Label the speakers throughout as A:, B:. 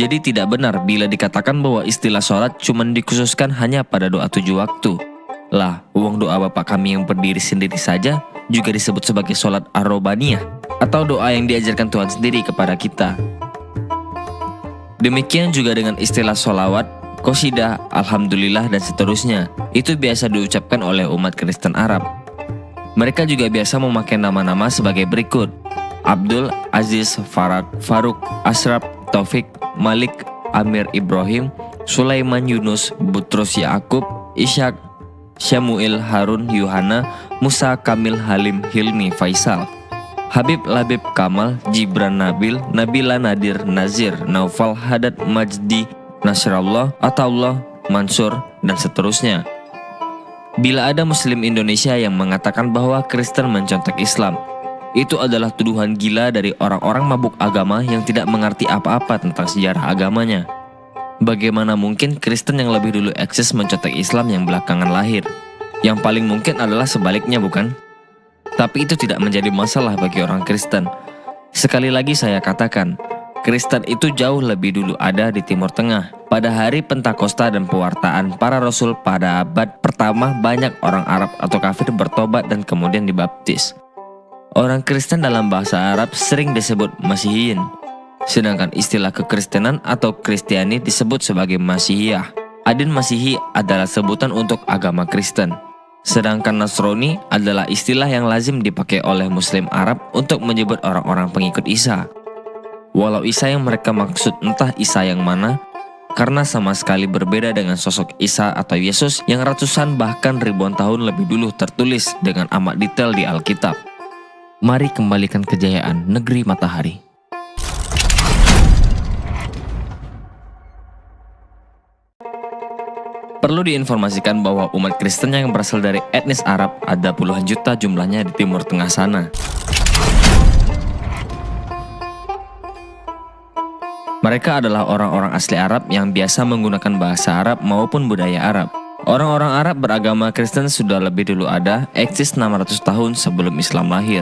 A: Jadi tidak benar bila dikatakan bahwa istilah sholat cuma dikhususkan hanya pada doa 7 waktu. Lah, uang doa Bapa kami yang berdiri sendiri saja juga disebut sebagai sholat ar-robaniyah, atau doa yang diajarkan Tuhan sendiri kepada kita. Demikian juga dengan istilah sholawat, qasidah, alhamdulillah, dan seterusnya. Itu biasa diucapkan oleh umat Kristen Arab. Mereka juga biasa memakai nama-nama sebagai berikut: Abdul, Aziz, Farad, Faruk, Ashraf, Taufik, Malik, Amir Ibrahim, Sulaiman, Yunus, Butrus Yaakub, Ishak, Syamuil, Harun, Yuhana, Musa, Kamil, Halim, Hilmi, Faisal, Habib, Labib, Kamal, Jibran, Nabil, Nabila, Nadir, Nazir, Naufal, Hadad, Majdi, Nasrallah, Ataullah, Mansur, dan seterusnya. Bila ada Muslim Indonesia yang mengatakan bahwa Kristen mencontek Islam, itu adalah tuduhan gila dari orang-orang mabuk agama yang tidak mengerti apa-apa tentang sejarah agamanya. Bagaimana mungkin Kristen yang lebih dulu eksis mencontek Islam yang belakangan lahir? Yang paling mungkin adalah sebaliknya, bukan? Tapi itu tidak menjadi masalah bagi orang Kristen. Sekali lagi saya katakan, Kristen itu jauh lebih dulu ada di Timur Tengah. Pada hari Pentakosta dan pewartaan para Rasul pada abad pertama, banyak orang Arab atau kafir bertobat dan kemudian dibaptis. Orang Kristen dalam bahasa Arab sering disebut Masihiyin, sedangkan istilah kekristenan atau Kristiani disebut sebagai Masihiyah. Adin Masihi adalah sebutan untuk agama Kristen. Sedangkan Nasrani adalah istilah yang lazim dipakai oleh Muslim Arab untuk menyebut orang-orang pengikut Isa. Walau Isa yang mereka maksud entah Isa yang mana, karena sama sekali berbeda dengan sosok Isa atau Yesus yang ratusan bahkan ribuan tahun lebih dulu tertulis dengan amat detail di Alkitab. Mari kembalikan kejayaan negeri matahari. Perlu diinformasikan bahwa umat Kristen yang berasal dari etnis Arab ada puluhan juta jumlahnya di Timur Tengah sana. Mereka adalah orang-orang asli Arab yang biasa menggunakan bahasa Arab maupun budaya Arab. Orang-orang Arab beragama Kristen sudah lebih dulu ada, eksis 600 tahun sebelum Islam lahir.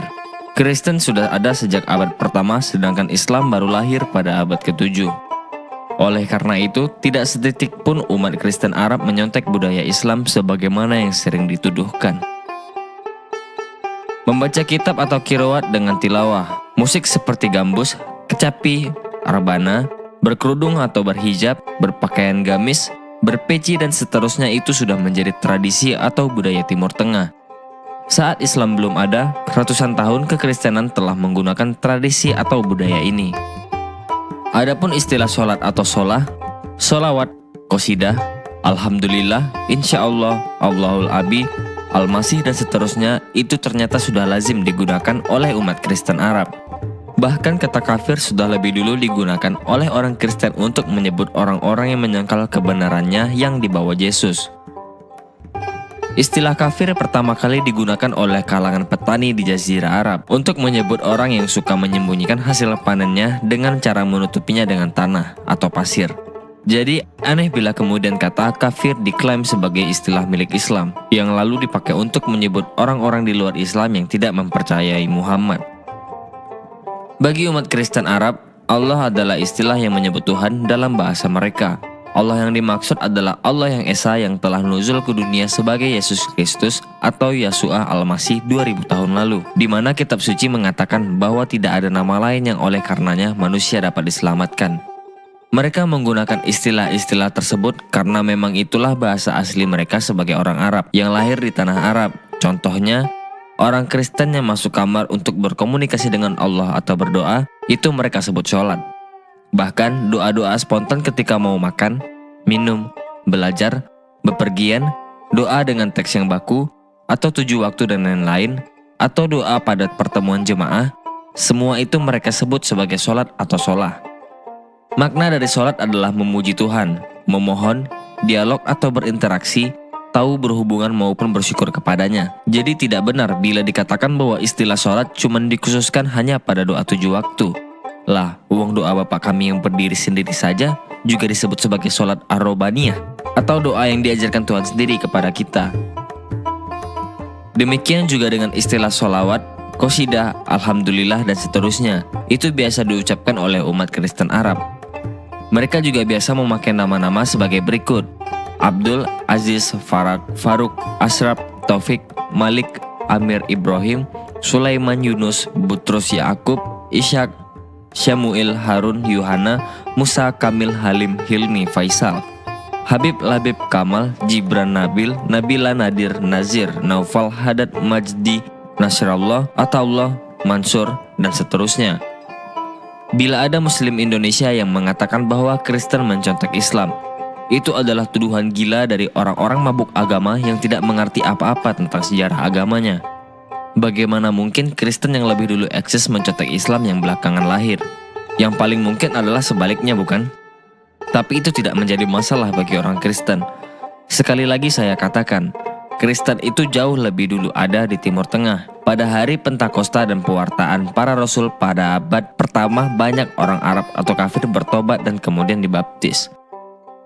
A: Kristen sudah ada sejak abad pertama, sedangkan Islam baru lahir pada abad ke-7. Oleh karena itu, tidak setitik pun umat Kristen Arab menyontek budaya Islam sebagaimana yang sering dituduhkan. Membaca kitab atau qiraat dengan tilawah, musik seperti gambus, kecapi, arbana, berkerudung atau berhijab, berpakaian gamis, berpeci dan seterusnya itu sudah menjadi tradisi atau budaya Timur Tengah. Saat Islam belum ada, ratusan tahun kekristenan telah menggunakan tradisi atau budaya ini. Adapun istilah sholat atau sholah, sholawat, qasidah, alhamdulillah, insyaallah, Allahul Abi, al-masih dan seterusnya itu ternyata sudah lazim digunakan oleh umat Kristen Arab. Bahkan kata kafir sudah lebih dulu digunakan oleh orang Kristen untuk menyebut orang-orang yang menyangkal kebenarannya yang dibawa Yesus. Istilah kafir pertama kali digunakan oleh kalangan petani di Jazirah Arab untuk menyebut orang yang suka menyembunyikan hasil panennya dengan cara menutupinya dengan tanah atau pasir. Jadi aneh bila kemudian kata kafir diklaim sebagai istilah milik Islam yang lalu dipakai untuk menyebut orang-orang di luar Islam yang tidak mempercayai Muhammad. Bagi umat Kristen Arab, Allah adalah istilah yang menyebut Tuhan dalam bahasa mereka. Allah yang dimaksud adalah Allah yang Esa yang telah nuzul ke dunia sebagai Yesus Kristus atau Yeshua Al-Masih 2000 tahun lalu, di mana kitab suci mengatakan bahwa tidak ada nama lain yang oleh karenanya manusia dapat diselamatkan. Mereka menggunakan istilah-istilah tersebut karena memang itulah bahasa asli mereka sebagai orang Arab yang lahir di tanah Arab. Contohnya, orang Kristen yang masuk kamar untuk berkomunikasi dengan Allah atau berdoa, itu mereka sebut sholat. Bahkan doa-doa spontan ketika mau makan, minum, belajar, bepergian, doa dengan teks yang baku, atau 7 waktu dan lain-lain, atau doa pada pertemuan jemaah, semua itu mereka sebut sebagai sholat atau sholah. Makna dari sholat adalah memuji Tuhan, memohon, dialog atau berinteraksi, tahu berhubungan maupun bersyukur kepadanya. Jadi tidak benar bila dikatakan bahwa istilah sholat cuma dikhususkan hanya pada doa 7 waktu. Lah, uang doa Bapa kami yang berdiri sendiri saja juga disebut sebagai sholat ar-robaniyah atau doa yang diajarkan Tuhan sendiri kepada kita. Demikian juga dengan istilah sholawat, qasidah, alhamdulillah dan seterusnya. Itu biasa diucapkan oleh umat Kristen Arab. Mereka juga biasa memakai nama-nama sebagai berikut: Abdul Aziz, Faruk, Ashraf, Taufik, Malik, Amir Ibrahim, Sulaiman Yunus, Butrus Yaakub, Ishak, Syamuil, Harun, Yuhana, Musa, Kamil, Halim, Hilmi, Faisal, Habib, Labib, Kamal, Jibran, Nabil, Nabila, Nadir, Nazir, Naufal, Hadad, Majdi, Nasrallah, Ataullah, Mansur, dan seterusnya. Bila ada Muslim Indonesia yang mengatakan bahwa Kristen mencontek Islam, itu adalah tuduhan gila dari orang-orang mabuk agama yang tidak mengerti apa-apa tentang sejarah agamanya. Bagaimana mungkin Kristen yang lebih dulu eksis mencontek Islam yang belakangan lahir? Yang paling mungkin adalah sebaliknya, bukan? Tapi itu tidak menjadi masalah bagi orang Kristen. Sekali lagi saya katakan, Kristen itu jauh lebih dulu ada di Timur Tengah. Pada hari Pentakosta dan pewartaan para rasul pada abad pertama, banyak orang Arab atau kafir bertobat dan kemudian dibaptis.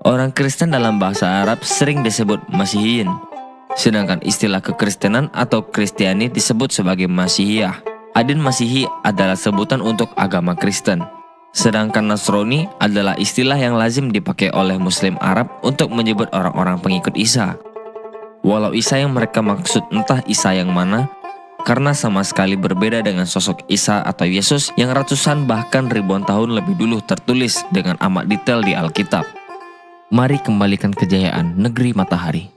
A: Orang Kristen dalam bahasa Arab sering disebut Masihiyin, sedangkan istilah kekristenan atau Kristiani disebut sebagai Masihiyah. Adin Masihi adalah sebutan untuk agama Kristen. Sedangkan Nasrani adalah istilah yang lazim dipakai oleh Muslim Arab untuk menyebut orang-orang pengikut Isa. Walau Isa yang mereka maksud entah Isa yang mana, karena sama sekali berbeda dengan sosok Isa atau Yesus yang ratusan bahkan ribuan tahun lebih dulu tertulis dengan amat detail di Alkitab. Mari kembalikan kejayaan negeri matahari.